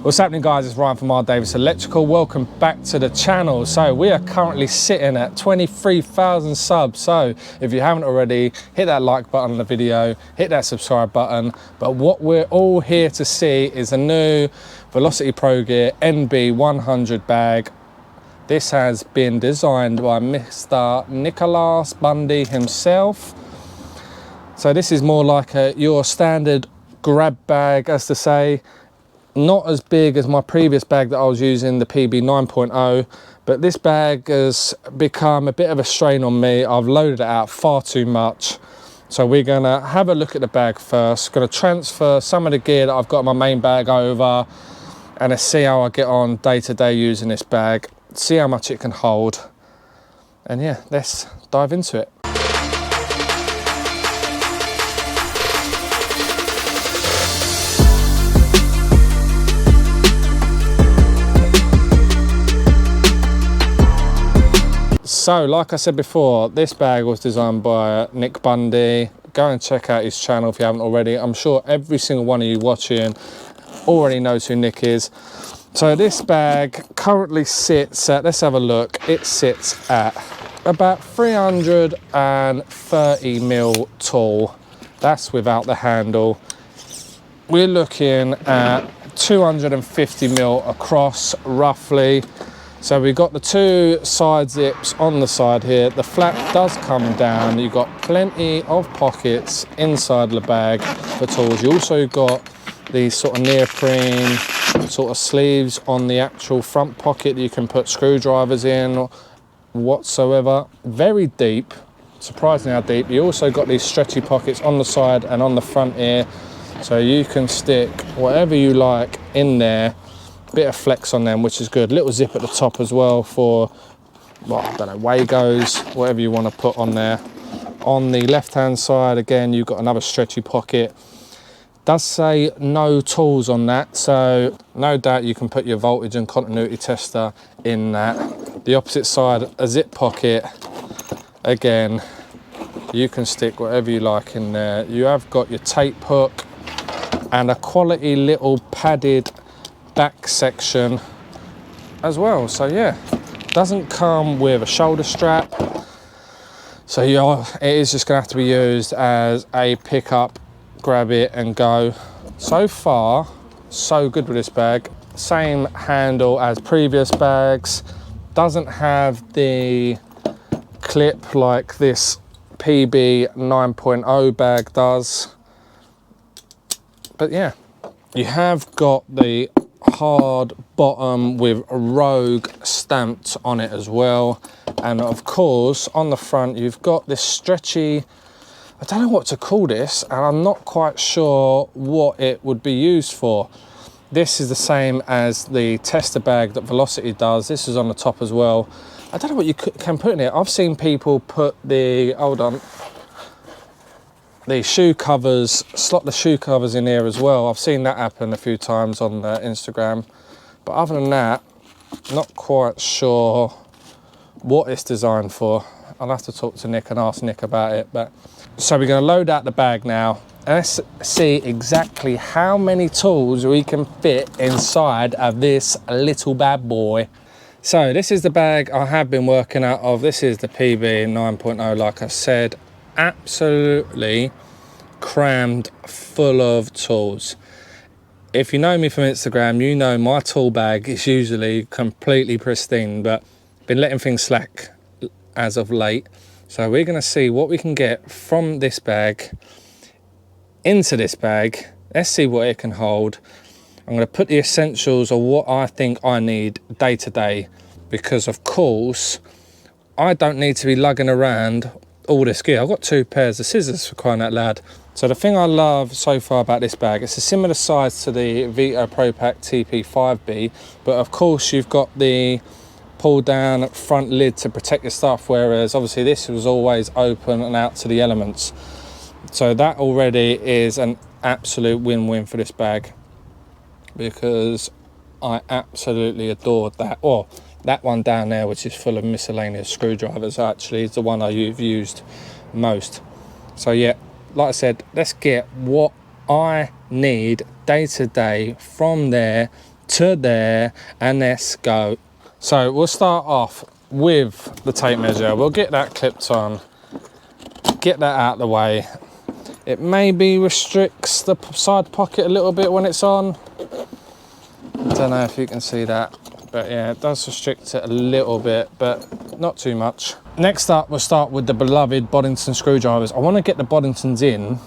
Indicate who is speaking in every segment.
Speaker 1: What's happening, guys? It's Ryan from R. Davis Electrical. Welcome back to the channel. So we are currently sitting at 23,000 subs. So if you haven't already, hit that like button on the video, hit that subscribe button. But what we're all here to see is a new Velocity Pro Gear NB-100 bag. This has been designed by Mr. Nicholas Bundy himself. So this is more like your standard grab bag, as to say. Not as big as my previous bag that I was using, the PB 9.0, but this bag has become a bit of a strain on me. I've loaded it out far too much. So we're gonna have a look at the bag first. Gonna transfer some of the gear that I've got in my main bag over and see how I get on day to day using this bag, see how much it can hold. And yeah, let's dive into it. So, like I said before, this bag was designed by Nick Bundy. Go and check out his channel if you haven't already. I'm sure every single one of you watching already knows who Nick is. So this bag currently sits at, let's have a look, it sits at about 330 mil tall. That's without the handle. We're looking at 250 mil across, roughly. So we've got the two side zips on the side here. The flap does come down. You've got plenty of pockets inside the bag for tools. You also got these sort of neoprene sort of sleeves on the actual front pocket that you can put screwdrivers in whatsoever. Very deep, surprisingly how deep. You also got these stretchy pockets on the side and on the front here. So you can stick whatever you like in there. Bit of flex on them, which is good. Little zip at the top as well for, well, I don't know, Wagos, whatever you want to put on there. On the left hand side, again, you've got another stretchy pocket. Does say no tools on that, so no doubt you can put your voltage and continuity tester in that. The opposite side, a zip pocket. Again, you can stick whatever you like in there. You have got your tape hook and a quality little padded back section as well. So yeah, doesn't come with a shoulder strap, so it is just gonna have to be used as a pickup, grab it and go. So far so good with this bag. Same handle as previous bags, doesn't have the clip like this PB 9.0 bag does, but yeah, you have got the hard bottom with Rogue stamped on it as well, and of course on the front you've got this stretchy, I don't know what to call this, and I'm not quite sure what it would be used for. This is the same as the tester bag that Velocity does. This is on the top as well. I don't know what you can put in it. I've seen people put the, hold on, the shoe covers, slot the shoe covers in here as well. I've seen that happen a few times on Instagram. But other than that, not quite sure what it's designed for. I'll have to talk to Nick and ask Nick about it. But so we're going to load out the bag now. And let's see exactly how many tools we can fit inside of this little bad boy. So this is the bag I have been working out of. This is the PB 9.0, like I said. Absolutely crammed full of tools. If you know me from Instagram, you know my tool bag is usually completely pristine, but been letting things slack as of late. So we're going to see what we can get from this bag into this bag. Let's see what it can hold. I'm going to put the essentials of what I think I need day to day, because of course I don't need to be lugging around all this gear. I've got two pairs of scissors, for crying out loud. So the thing I love so far about this bag, it's a similar size to the Vito Pro Pack TP5B, but of course you've got the pull down front lid to protect your stuff, whereas obviously this was always open and out to the elements. So that already is an absolute win-win for this bag, because I absolutely adored that. Or that one down there, which is full of miscellaneous screwdrivers, actually is the one I've used most. So yeah, like I said, let's get what I need day to day from there to there, and let's go. So we'll start off with the tape measure. We'll get that clipped on, get that out of the way. It maybe restricts the side pocket a little bit when it's on. I don't know if you can see that, but yeah, it does restrict it a little bit, but not too much. Next up, we'll start with the beloved Boddington screwdrivers. I want to get the Boddingtons in,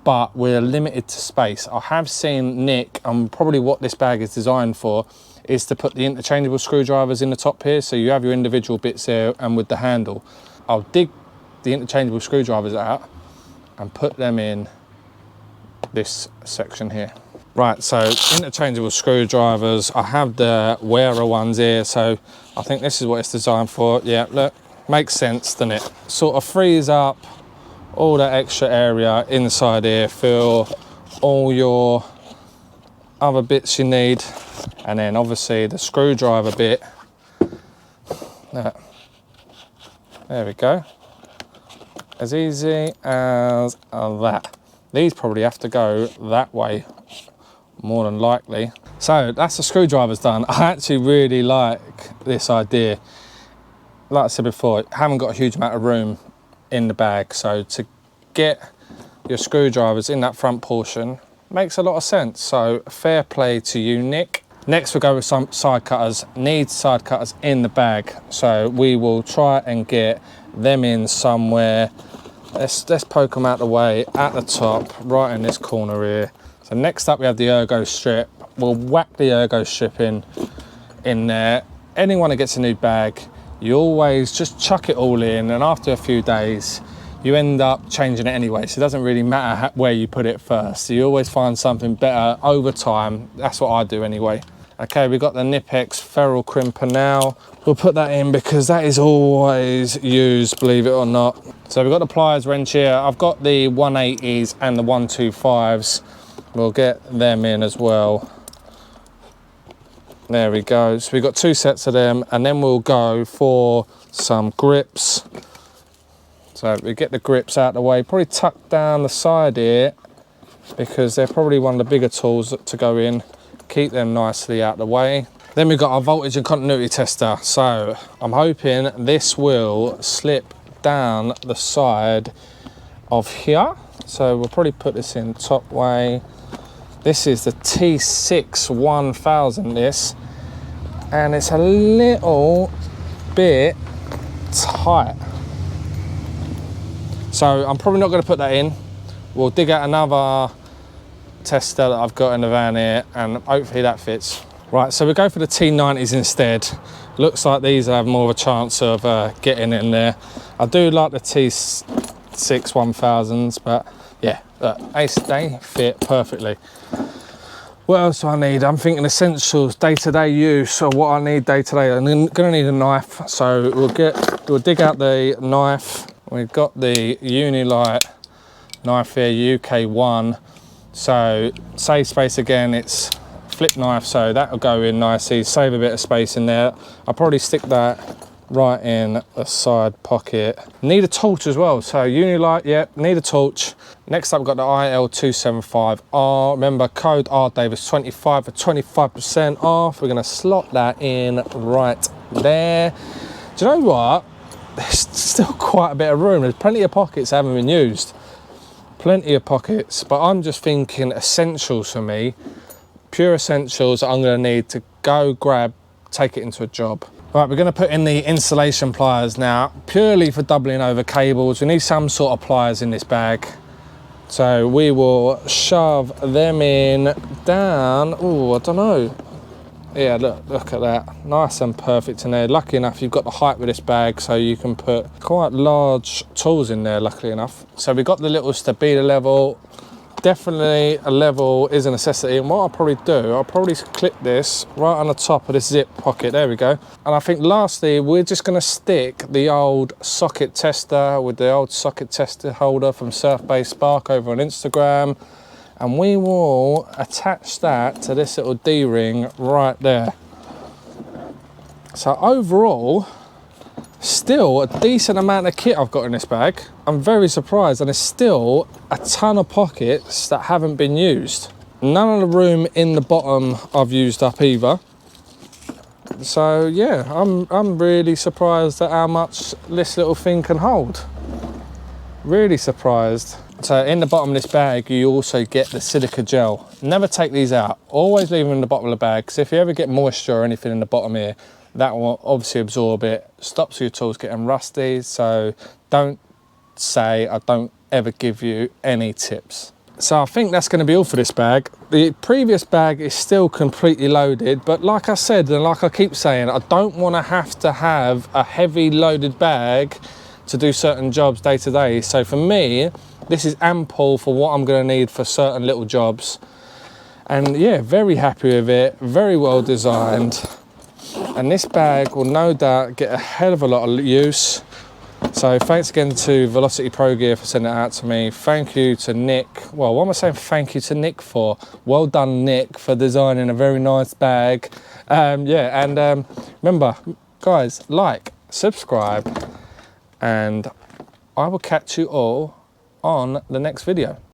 Speaker 1: but we're limited to space. I have seen Nick, and probably what this bag is designed for, is to put the interchangeable screwdrivers in the top here, so you have your individual bits there and with the handle. I'll dig the interchangeable screwdrivers out and put them in this section here. Right, so interchangeable screwdrivers, I have the wearer ones here, so I think this is what it's designed for. Yeah, look, makes sense, doesn't it? Sort of frees up all that extra area inside here for all your other bits you need. And then obviously the screwdriver bit, there we go. As easy as that. These probably have to go that way, more than likely. So that's the screwdrivers done. I actually really like this idea. Like I said before, I haven't got a huge amount of room in the bag, so to get your screwdrivers in that front portion makes a lot of sense. So fair play to you, Nick. Next we'll go with some side cutters. Need side cutters in the bag, so we will try and get them in somewhere. Let's poke them out the way at the top, right in this corner here. So next up we have the ergo strip. We'll whack the ergo strip in there. Anyone that gets a new bag, you always just chuck it all in, and after a few days you end up changing it anyway, so it doesn't really matter where you put it first. So you always find something better over time. That's what I do anyway. Okay, we've got the Nipex ferrule crimper now. We'll put that in because that is always used, believe it or not. So we've got the pliers wrench here. I've got the 180s and the 125s. We'll get them in as well. There we go. So we've got two sets of them, and then we'll go for some grips. So we get the grips out of the way, probably tuck down the side here because they're probably one of the bigger tools to go in. Keep them nicely out of the way. Then we've got our voltage and continuity tester. So I'm hoping this will slip down the side of here. So we'll probably put this in top way. This is the T6 1000 this, and it's a little bit tight. So I'm probably not going to put that in. We'll dig out another tester that I've got in the van here, and hopefully that fits. Right, so we go for the T90s instead. Looks like these have more of a chance of getting in there. I do like the T6 1000s, but yeah, look, they fit perfectly. What else do I need? I'm thinking essentials, day-to-day use. So what I need day-to-day, I'm gonna need a knife. So we'll dig out the knife. We've got the Unilight knife here, UK1. So save space again, it's flip knife, so that'll go in nicely, save a bit of space in there. I'll probably stick that right in the side pocket. Need a torch as well, so Unilight, yep, need a torch. Next up, we've got the IL275R. Remember, code RDavis25 for 25% off. We're gonna slot that in right there. Do you know what? There's still quite a bit of room. There's plenty of pockets that haven't been used. Plenty of pockets, but I'm just thinking essentials for me. Pure essentials I'm gonna need to go grab, take it into a job. Right, we're gonna put in the installation pliers now, purely for doubling over cables. We need some sort of pliers in this bag. So we will shove them in down, oh, I don't know. Yeah, look at that, nice and perfect in there. Lucky enough, you've got the height with this bag, so you can put quite large tools in there, luckily enough. So we've got the little stabilo level. Definitely a level is a necessity, and what I'll probably do, I'll probably clip this right on the top of this zip pocket, there we go. And I think lastly, we're just gonna stick the old socket tester with the old socket tester holder from Surf-Based Spark over on Instagram, and we will attach that to this little D-ring right there. So overall, still a decent amount of kit I've got in this bag. I'm very surprised, and there's still a ton of pockets that haven't been used. None of the room in the bottom I've used up either. So yeah, I'm really surprised at how much this little thing can hold. Really surprised. So in the bottom of this bag, you also get the silica gel. Never take these out. Always leave them in the bottom of the bag, because if you ever get moisture or anything in the bottom here, that will obviously absorb it, stops your tools getting rusty. So don't say I don't ever give you any tips. So I think that's going to be all for this bag. The previous bag is still completely loaded, but like I said, and like I keep saying, I don't want to have a heavy loaded bag to do certain jobs day to day. So for me, this is ample for what I'm going to need for certain little jobs. And yeah, very happy with it, very well designed. And this bag will no doubt get a hell of a lot of use. So thanks again to Velocity Pro Gear for sending it out to me. Thank you to Nick. Well, what am I saying thank you to Nick for? Well done, Nick, for designing a very nice bag. Yeah, and remember, guys, like, subscribe, and I will catch you all on the next video.